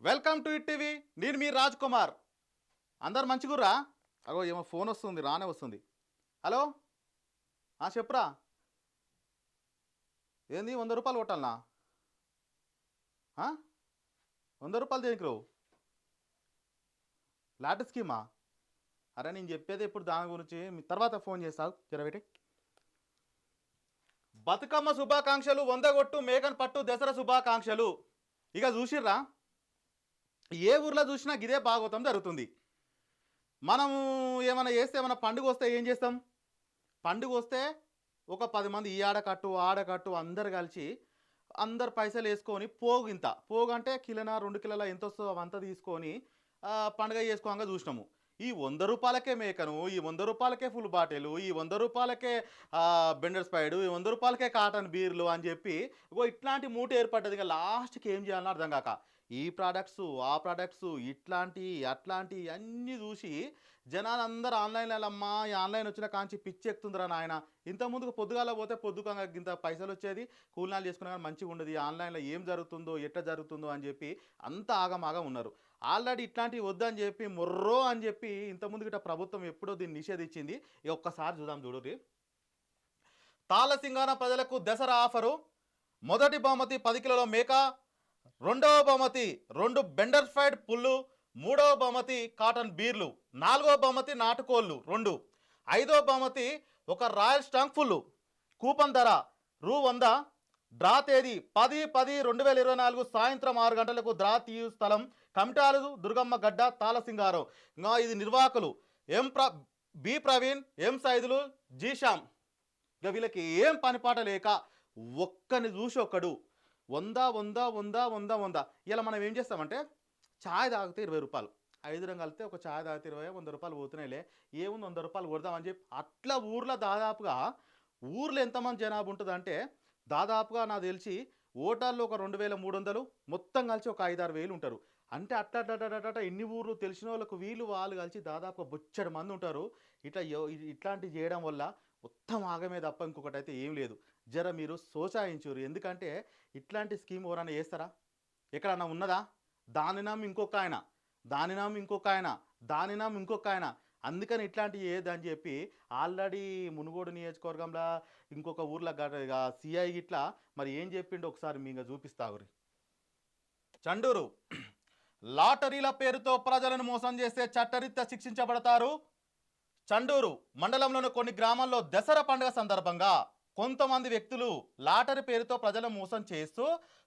Welcome to it TV. నేను మీ రాజ్ కుమార్. అందరు మంచిగుర్రా? అగో ఏమో ఫోన్ వస్తుంది, రానే వస్తుంది. హలో, చెప్పురా. ఏంది 100 రూపాయలు కొట్టాలనా? 100 రూపాయలు దేనికి రావు? Lot schema? అరే నేను చెప్పేది ఇప్పుడు దాని గురించి మీ తర్వాత ఫోన్ చేస్తావు జరబెట్టి. బతుకమ్మ శుభాకాంక్షలు, 100 కొట్టు మేకన్ పట్టు దసరా శుభాకాంక్షలు. ఇక చూసిర్రా, ఏ ఊర్లో చూసినా గిదే భాగవతం జరుగుతుంది. మనము ఏమైనా చేస్తే, ఏమైనా పండుగ వస్తే ఏం చేస్తాం? పండుగ వస్తే ఒక 10 మంది ఈ ఆడకట్టు అందరు కలిసి అందరు పైసలు వేసుకొని పోగు అంటే కిలోనా 2 కిలోల ఎంత వస్తుందో అవంతా తీసుకొని పండుగ చేసుకోగా చూసినాము. ఈ 100 రూపాయలకే మేకను, ఈ 100 రూపాయలకే ఫుల్ బాటిల్, ఈ 100 రూపాయలకే బెండర్ స్పైడు, ఈ 100 రూపాయలకే కాటన్ బీర్లు అని చెప్పి ఇట్లాంటి మూట ఏర్పడ్డది. ఇక లాస్ట్కి ఏం చేయాలని అర్థం కాక ఈ ప్రోడక్ట్స్ ఆ ప్రోడక్ట్స్ ఇట్లాంటి అట్లాంటి అన్నీ చూసి జనాలు అందరూ ఆన్లైన్లో అమ్మా ఈ ఆన్లైన్ వచ్చిన కాంచి పిచ్చి ఎక్కుతుందిరా నాయన. ఇంతకుముందుకు పొద్దుగాల పోతే పొద్దుగా ఇంత పైసలు వచ్చేది, కూలినాలు చేసుకున్నా కానీ మంచిగా ఉండదు. ఆన్లైన్లో ఏం జరుగుతుందో ఎట్లా జరుగుతుందో అని చెప్పి అంత ఆగమాగా ఉన్నారు. ఆల్రెడీ ఇట్లాంటివి వద్దని చెప్పి మొర్రో అని చెప్పి ఇంతకుముందు గిట్ట ప్రభుత్వం ఎప్పుడో దీన్ని నిషేధించింది. ఇక ఒక్కసారి చూడండి. తాళసింగాన ప్రజలకు దసరా ఆఫరు. మొదటి బహుమతి 10 కిలోల మేక, రెండవ బహుమతి 2 బెండర్ ఫ్రైడ్ పుల్లు, మూడవ బహుమతి కాటన్ బీర్లు, నాలుగవ బహుమతి నాటుకోళ్ళు 2, ఐదవ బహుమతి ఒక రాయల్ స్టాంగ్ ఫుల్లు. కూపన్ ధర రూ. 100. డ్రా తేదీ 10/10/2024 సాయంత్రం 6 గంటలకు. డ్రా తీయు స్థలం కమిటాలు దుర్గమ్మ గడ్డ తాళసింగారం. ఇది నిర్వాహకులు బి ప్రవీణ్, ఎం సైదులు, జీ శ్యామ్. ఇక వీళ్ళకి ఏం పనిపాట లేక ఒక్కని చూసి ఒక్కడు 100. ఇలా మనం ఏం చేస్తామంటే ఛాయ్ తాగితే 20 రూపాయలు, 5 కలిపితే ఒక ఛాయ్ తాగితే 20, 100 రూపాయలు పోతున్నాయిలే, ఏముంది 100 రూపాయలు కొడదామని చెప్పి అట్లా ఊర్లో దాదాపుగా ఊర్లో ఎంతమంది జనాభా ఉంటుందంటే దాదాపుగా నాకు తెలిసి ఓటర్లు ఒక 2300, మొత్తం కలిసి ఒక 5-6 వేలు ఉంటారు. అంటే అట్లా ఎన్ని ఊర్లు తెలిసిన వాళ్ళకు వాళ్ళు కలిసి దాదాపుగా బొచ్చడి మంది ఉంటారు. ఇట్లాంటివి చేయడం వల్ల మొత్తం ఆగమే తప్ప ఇంకొకటి అయితే ఏం లేదు. జర మీరు సోచాయించురు. ఎందుకంటే ఇట్లాంటి స్కీమ్ ఎవరైనా చేస్తారా? ఎక్కడన్నా ఉన్నదా? దానినాం ఇంకొక ఆయన. అందుకని ఇట్లాంటివి ఏదని చెప్పి ఆల్రెడీ మునుగోడు నియోజకవర్గంలో ఇంకొక ఊర్లో సిఐ ఇట్లా మరి ఏం చెప్పిండో ఒకసారి మీకు చూపిస్తాగురి. చండూరు లాటరీల పేరుతో ప్రజలను మోసం చేస్తే చట్టరీత్యా శిక్షించబడతారు. చండూరు మండలంలోని కొన్ని గ్రామాల్లో దసరా పండుగ సందర్భంగా కొంతమంది వ్యక్తులు లాటరీ పేరుతో ప్రజలను మోసం చేస్తూ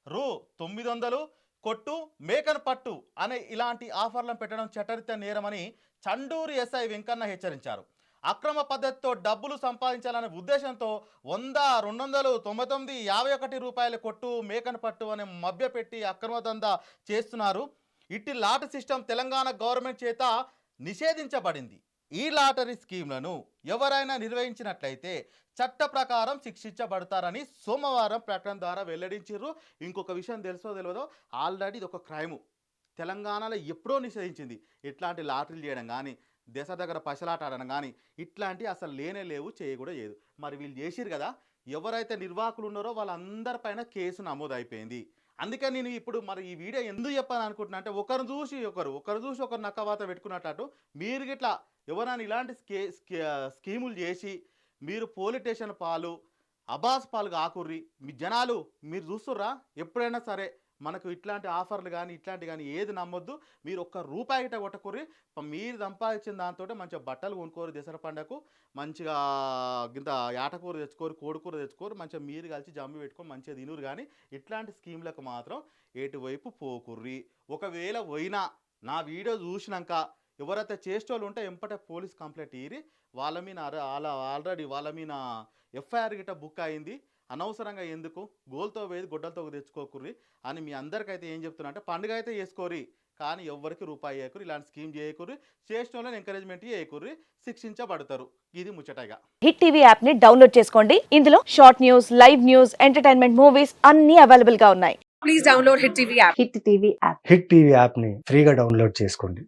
రూ. 900 కొట్టు మేకను పట్టు అనే ఇలాంటి ఆఫర్లను పెట్టడం చట్టరీత్యా నేరమని చండూరు ఎస్ఐ వెంకన్న హెచ్చరించారు. అక్రమ పద్ధతితో డబ్బులు సంపాదించాలనే ఉద్దేశంతో 100, 200, 99, 51 రూపాయల కొట్టు మేకను పట్టు అనే మభ్యపెట్టి అక్రమ దందా చేస్తున్నారు. ఇట్టి లాటరీ సిస్టమ్ తెలంగాణ గవర్నమెంట్ చేత నిషేధించబడింది. ఈ లాటరీ స్కీమ్లను ఎవరైనా నిర్వహించినట్లయితే చట్ట ప్రకారం శిక్షించబడతారని సోమవారం ప్రకటన ద్వారా వెల్లడించారు. ఇంకొక విషయం తెలుసో తెలియదో, ఆల్రెడీ ఇది ఒక క్రైము. తెలంగాణలో ఎప్పుడో నిషేధించింది. ఇట్లాంటి లాటరీలు చేయడం కానీ, దేశ దగ్గర పైసలాట ఆడడం కానీ ఇట్లాంటి అసలు లేవు, చేయకూడా చేయదు. మరి వీళ్ళు చేసిరు కదా, ఎవరైతే నిర్వాహకులు ఉన్నారో వాళ్ళందరిపైన కేసు నమోదు అయిపోయింది. అందుకని నేను ఇప్పుడు మరి ఈ వీడియో ఎందుకు చెప్పాలని అనుకుంటున్నా అంటే ఒకరు చూసి ఒకరు నక్కవాత పెట్టుకున్నట్టు మీరు గిట్లా ఎవరైనా ఇలాంటి స్కీములు చేసి మీరు పోలీస్ స్టేషన్ పాలు అబాస్ పాలు కాకుర్రి. మీ జనాలు మీరు చూస్తుర్రా, ఎప్పుడైనా సరే మనకు ఇట్లాంటి ఆఫర్లు కానీ ఏది నమ్మొద్దు. మీరు ₹1 గిట్ట కొట్టకుర్రి. మీరు సంపాదించిన దాంతో మంచిగా బట్టలు కొనుక్కోరు, దసరా పండగకు మంచిగా గింత యాటకూర తెచ్చుకోరు, కోడికూర తెచ్చుకోరు, మంచిగా మీరు కలిసి జమ్మి పెట్టుకొని మంచిగా తినురు. కానీ ఇట్లాంటి స్కీమ్లకు మాత్రం ఎటువైపు పోకుర్రి. ఒకవేళ పోయినా నా వీడియో చూసినాక ఎవరైతే చేసేవాళ్ళు ఉంటే ఎంపటే పోలీస్ కంప్లైంట్ ఇయ్యి. వాళ్ళ మీద ఆల్రెడీ వాళ్ళ మీద ఎఫ్ఐఆర్ గిట్ట బుక్ అయింది. అనవసరంగా ఎందుకు గోల్తో వేది గొడ్డలతో తెచ్చుకోకుర్రి అని మీ అందరికైతే ఏం చెప్తున్నా అంటే పండుగ అయితే చేసుకోరి, కానీ ఎవ్వరికి రూపాయి చేయకుర్రి, ఇలాంటి స్కీమ్ చేయకుర్రి, చేసిన వాళ్ళని ఎంకరేజ్మెంట్ చేయకుర్రి, శిక్షించబడతారు. ఇది ముచ్చటగా. హిట్ టీవీ యాప్ ని డౌన్లోడ్ చేసుకోండి. ఇందులో short news, live news, entertainment movies అన్ని అవైలబుల్ గా ఉన్నాయి. Please download hit TV app. Hit TV app ని ఫ్రీగా డౌన్లోడ్ చేసుకోండి.